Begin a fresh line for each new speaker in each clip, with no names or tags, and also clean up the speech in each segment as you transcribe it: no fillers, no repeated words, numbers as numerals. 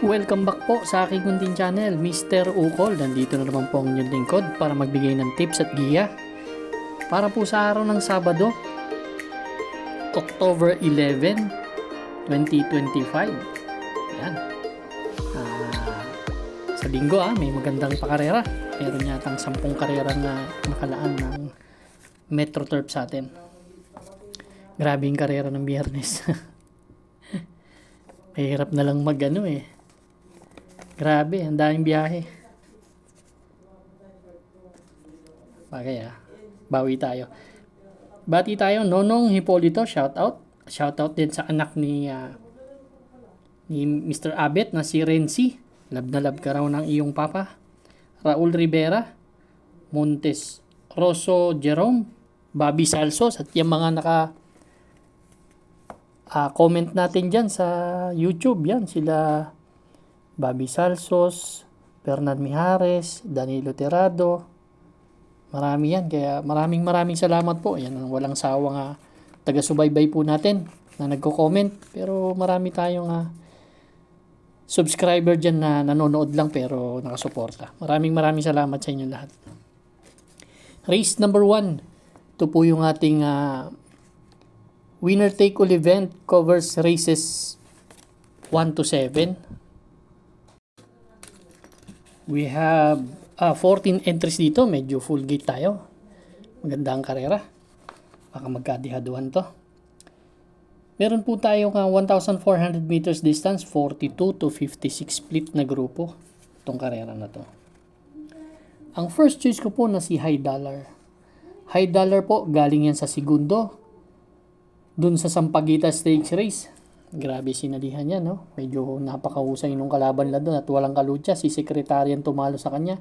Welcome back po sa aking kunting channel, Mr. Ukol. Nandito na naman po ang inyong lingkod para magbigay ng tips at giya para po sa araw ng Sabado, October 11, 2025. Ayan. Sa linggo may magandang pakarera. Meron yatang 10 karera na nakalaan ng Metro Turf sa atin. Grabe yung karera ng Biyernes. Mahirap na lang Grabe, ang daming biyahe. Bagay bawi tayo. Bati tayo, Nonong Hipolito, shout out. Shout out din sa anak ni Mr. Abet na si Renzi. Love na love ka raw ng iyong papa. Raul Rivera, Montes Rosso Jerome, Bobby Salsos at yung mga comment natin dyan sa YouTube. Yan, sila Bobby Salsos, Bernard Mijares, Danilo Tirado. Marami yan. Kaya maraming salamat po. Yan ang walang sawang taga-subaybay po natin na nagko-comment. Pero marami tayong subscriber dyan na nanonood lang pero nakasuporta. Maraming salamat sa inyo lahat. Race number 1. Ito po yung ating winner take all event, covers races 1 to 7. We have 14 entries dito. Medyo full gate tayo. Maganda ang karera. Baka magkadihaduhan to. Meron po tayo 1,400 meters distance, 42 to 56 split na grupo. Itong karera na to. Ang first choice ko po na si High Dollar. High Dollar po, galing yan sa segundo. Dun sa Sampaguita Stakes Race. Grabe sinalihan niya, no? Medyo napakahusay nung kalaban na doon at walang kalutsa. Si Secretarian tumalo sa kanya.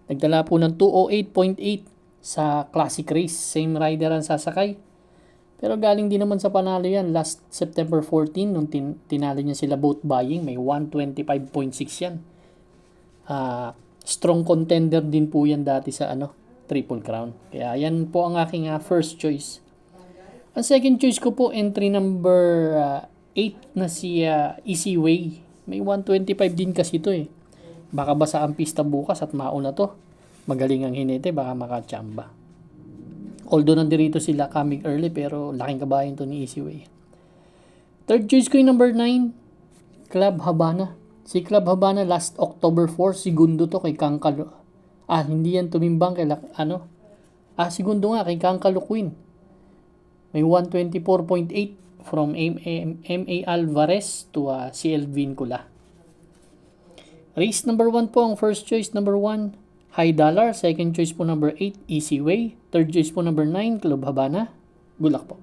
Nagdala po ng 208.8 sa Classic Race. Same rider ang sasakay. Pero galing din naman sa panalo yan. Last September 14, nung tinalo niya sila both buying, may 125.6 yan. Strong contender din po yan dati sa Triple Crown. Kaya yan po ang aking first choice. Ang second choice ko po, entry number 8 na si Easy Way. May 125 din kasi ito Baka basa ang pista bukas at mauna to. Magaling ang hinete, baka makachamba. Although nandirito sila coming early pero laking kabayan to ni Easy Way. Third choice ko yung number 9, Club Habana. Si Club Habana last October 4, segundo to kay Kankalo. Hindi yan tumimbang kay segundo nga kay Kankalo Queen. May 124.8 from M.A. Alvarez to CL Vincula. Race number 1 po ang first choice, number 1, High Dollar. Second choice po, number 8, Easy Way. Third choice po, number 9, Club Habana. Good luck po.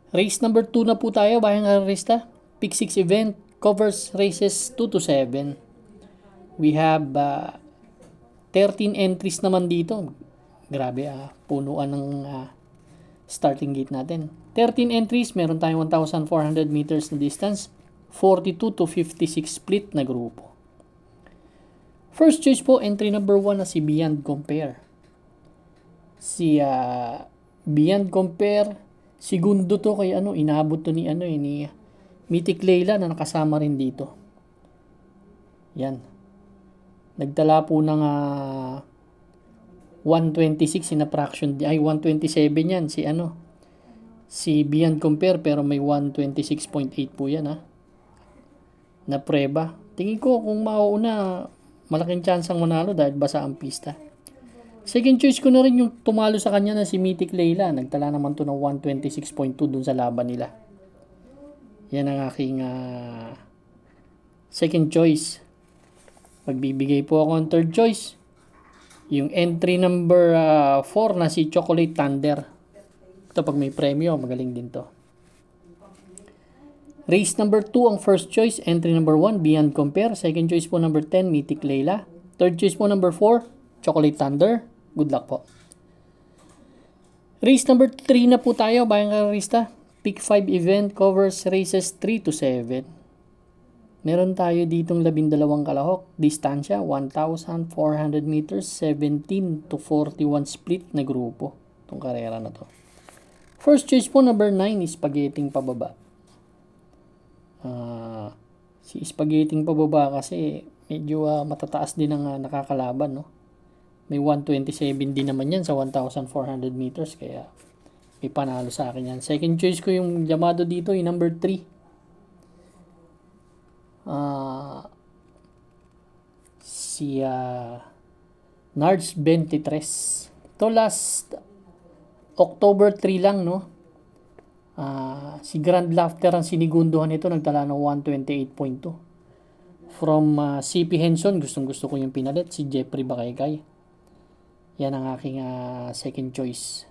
Race number 2 na po tayo, bayang arista. Pick 6 event, covers races 2 to 7. We have 13 entries naman dito. Grabe, punuan ng starting gate natin. 13 entries, meron tayong 1,400 meters na distance, 42 to 56 split na grupo. First choice po, entry number 1 na si Beyond Compare. Si Beyond Compare, segundo to kay inabot to ni Mythic Leila na nakasama rin dito. Yan. Nagdala po ng 126 in a fraction, 127 yan si Beyond Compare, pero may 126.8 po yan na preba. Tingin ko kung mauuna, malaking chance ang manalo dahil basa ang pista. Second choice ko na rin yung tumalo sa kanya na si Mythic Leila. Nagtala naman to ng 126.2 dun sa laban nila. Yan ang aking second choice. Magbibigay po ako ng third choice. Yung entry number 4 na si Chocolate Thunder. Ito pag may premyo, magaling din to. Race number 2 ang first choice. Entry number 1, Beyond Compare. Second choice po, number 10, Mythic Leila. Third choice po, number 4, Chocolate Thunder. Good luck po. Race number 3 na po tayo, bayang karista. Pick 5 event, covers races 3 to 7. Meron tayo ditong 12 kalahok. Distansya, 1,400 meters, 17 to 41 split na grupo. Itong karera na to. First choice po, number 9, is Spaghetting pababa. Si Spaghetti pababa kasi medyo matataas din ang nakakalaban, no? May 127 din naman yan sa 1,400 meters, kaya may panalo sa akin yan. Second choice ko yung Yamado dito, yung number 3. Si Nards 23. Ito last October 3 lang, no? Si Grand Laughter ang sinigunduhan nito, nagtala ng 128.2. From CP Henson, gustong gusto ko yung pinalit, si Jeffrey Bakaykay. Yan ang aking second choice.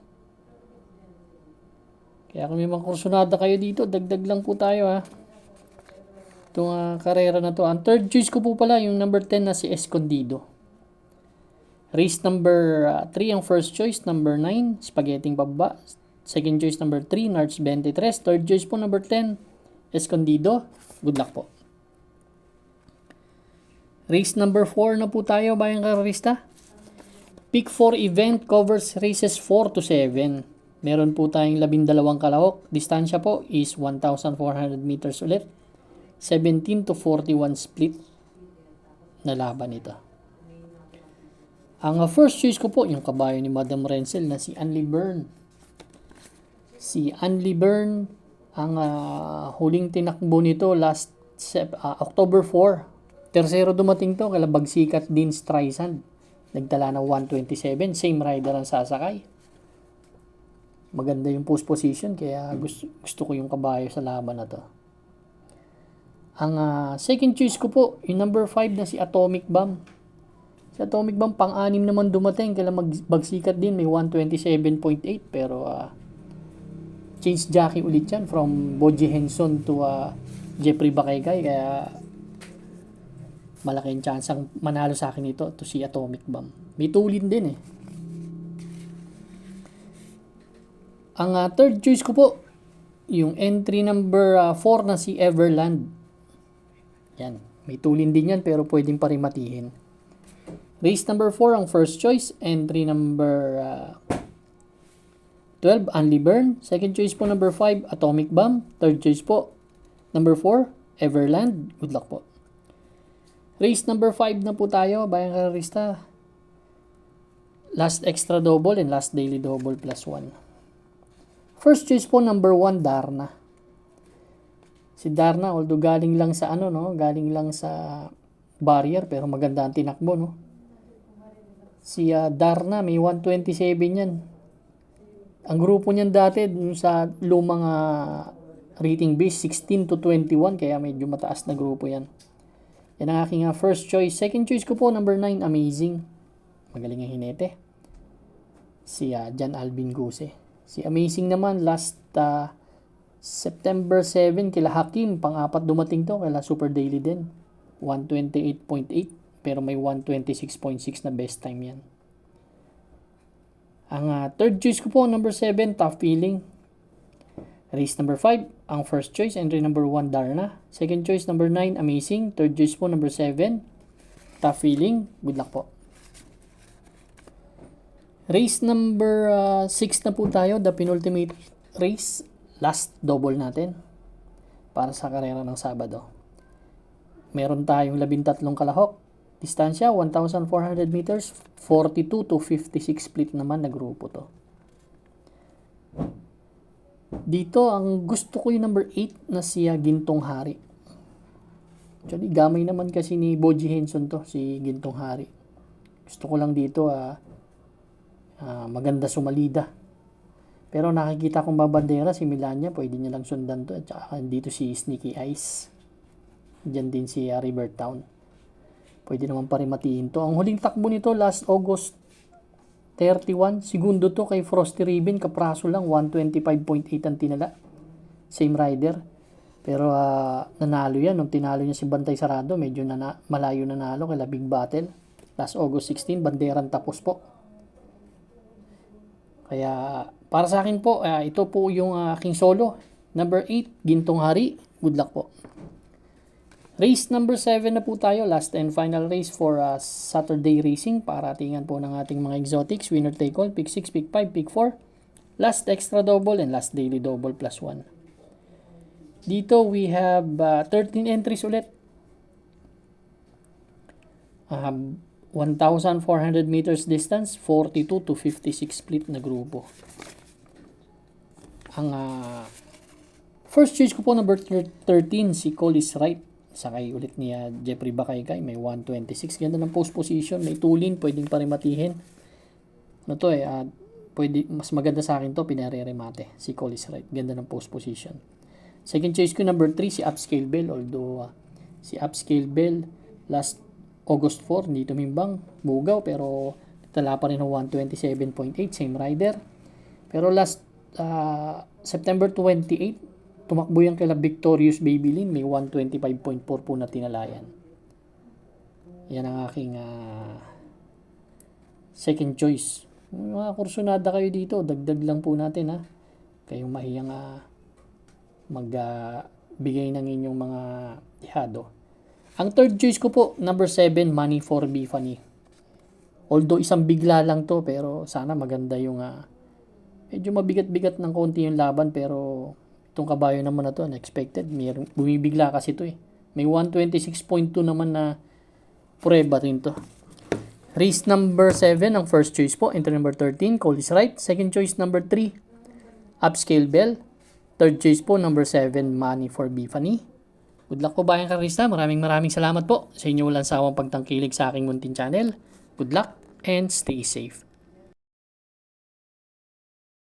Kaya kung may mga kursunada kayo dito, dagdag lang po tayo, ha. Itong karera na to. Ang third choice ko po pala, yung number 10 na si Escondido. Race number 3 ang first choice, number 9, Spaghetti pababa. Second choice number 3, Nards 23. Third choice po number 10, Escondido. Good luck po. Race number 4 na po tayo, bayang karerista. Pick 4 event covers races 4 to 7. Meron po tayong 12 kalahok. Distansya po is 1,400 meters ulit. 17 to 41 split na laban ito. Ang first choice ko po, yung kabayo ni Madam Renzel na si Anli Byrne. Si Anli Byrne, ang huling tinakbo nito last October 4. Tercero dumating to, kala Bagsikat din Streisand. Nagtala ng 127, same rider ang sasakay. Maganda yung post position, kaya gusto ko yung kabayo sa laban na to. Ang second choice ko po, yung number 5 na si Atomic Bomb. Si Atomic Bomb, pang-anim naman dumating, kala Bagsikat din, may 127.8, pero change jockey ulit yan from Boji Henson to Jeffrey Bakaykay, kaya malaking chance ang manalo sa akin ito to si Atomic Bomb. May tulin din eh. Ang third choice ko po, yung entry number 4 na si Everland. Yan, may tulin din yan pero pwedeng parimatihin. Race number 4 ang first choice, entry number 12, Anli Byrne. Second choice po, number 5, Atomic Bomb. Third choice po, number 4, Everland. Good luck po. Race number 5 na po tayo, bayang karerista. Last extra double and last daily double plus 1. First choice po, number 1, Darna. Si Darna, although galing lang sa galing lang sa barrier, pero maganda ang tinakbo, no? Si Darna, may 127 yan. Ang grupo niyan dati dun sa lumang rating base, 16 to 21, kaya medyo mataas na grupo yan. Yan ang aking first choice. Second choice ko po, number 9, Amazing. Magaling ang hinete. Si John Alvin Guse. Si Amazing naman, last September 7, kila Hakim, pang-apat dumating to, kila Super Daily din. 128.8, pero may 126.6 na best time yan. Ang third choice ko po, number 7, Tough Feeling. Race number 5, ang first choice, entry number 1, Darna. Second choice, number 9, Amazing. Third choice po, number 7, Tough Feeling. Good luck po. Race number 6 na po tayo, the penultimate race. Last double natin para sa karera ng Sabado. Meron tayong 13 kalahok. Distansya, 1,400 meters, 42 to 56 split naman na grupo to. Dito, ang gusto ko yung number 8 na si Gintong Hari. Actually, gamay naman kasi ni Boji Henson to, si Gintong Hari. Gusto ko lang dito, maganda sumalida. Pero nakikita kong babandera si Milania, pwede niya lang sundan to. At saka dito si Sneaky Eyes. Diyan din si Rivertown. Pwede naman parimatiin to. Ang huling takbo nito last August 31. Segundo to kay Frosty Ribbon. Kapraso lang. 125.8 ang tinala. Same rider. Pero nanalo yan. Nung tinalo niya si Bantay Sarado, medyo malayo nanalo kay Big Battle. Last August 16. Banderan tapos po. Kaya para sa akin po, ito po yung aking solo. Number 8, Gintong Hari. Good luck po. Race number 7 na po tayo. Last and final race for Saturday racing. Paratingan po ng ating mga exotics. Winner take all. Pick 6, pick 5, pick 4. Last extra double and last daily double plus 1. Dito we have 13 entries ulit. 1,400 meters distance, 42 to 56 split na grupo. Ang first choice ko po number 13, si Cole is Right. Sakay ulit niya Jeffrey Bakaykay, may 126. Ganda ng post position, may tulin, pwedeng parimatihin. Ano to pwede, mas maganda sa akin to, pinare-remate. Si Cole is Right, ganda ng post position. Second choice ko number 3, si Upscale Bell. Although si Upscale Bell last August 4, hindi tumimbang, bugaw, pero tala pa rin ng 127.8, same rider. Pero last September 28, tumakbo yan kay Victorious Babylin, may 125.4 po na tinalayan. Yan ang aking second choice. Mga kursunada kayo dito, dagdag lang po natin kayong mahiyang magbigay ng inyong mga ihado. Ang third choice ko po, number 7, Money for B Funny. Although isang bigla lang to, pero sana maganda yung medyo mabigat-bigat ng konti yung laban, pero itong kabayo naman na to, unexpected. Bumibigla kasi to May 126.2 naman na prueba rin to. Race number 7, ang first choice po. Entry number 13, Cole is Right. Second choice, number 3, Upscale Bell. Third choice po, number 7, Money for B Funny. Good luck po bayang karista. Maraming salamat po sa inyo walang sawang pagtangkilig sa aking munting channel. Good luck and stay safe.